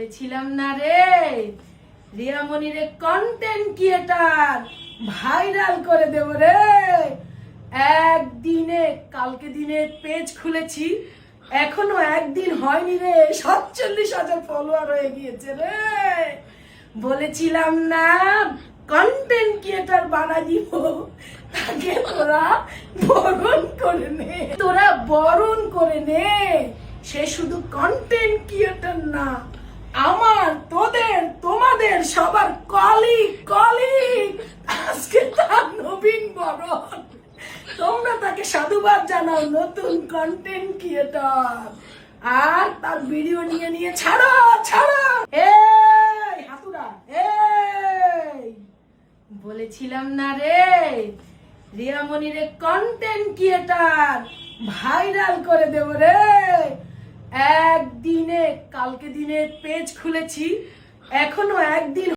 বলেছিলাম না রে, রিয়ামণিরে কন্টেন্ট ক্রিয়েটার ভাইরাল করে দেব রে। একদিনে কালকে দিনে পেজ খুলেছি, এখনো একদিন হয়নি রে, 47,000 ফলোয়ার হয়ে গিয়েছে রে। বলেছিলাম না কন্টেন্ট ক্রিয়েটার বানা দিব, তাকে তোরা বরণ করে নে, তোরা বরণ করে নে। সে শুধু কন্টেন্ট ক্রিয়েটার না, আমার তোদের তোমাদের সবার কলিগ আজকে তার নবীন বরণ। তোমরা তাকে সাধুবাদ জানাও, নতুন কন্টেন্ট ক্রিয়েটার। আর তার ভিডিও নিয়ে ছাড়ো। এই হাতুড়া, এই বলেছিলাম না রে, রিয়ামণিরে কন্টেন্ট ক্রিয়েটার ভাইরাল করে দেব রে। একদিনে কালকে দিনে পেজ খুলেছি, এখনো একদিন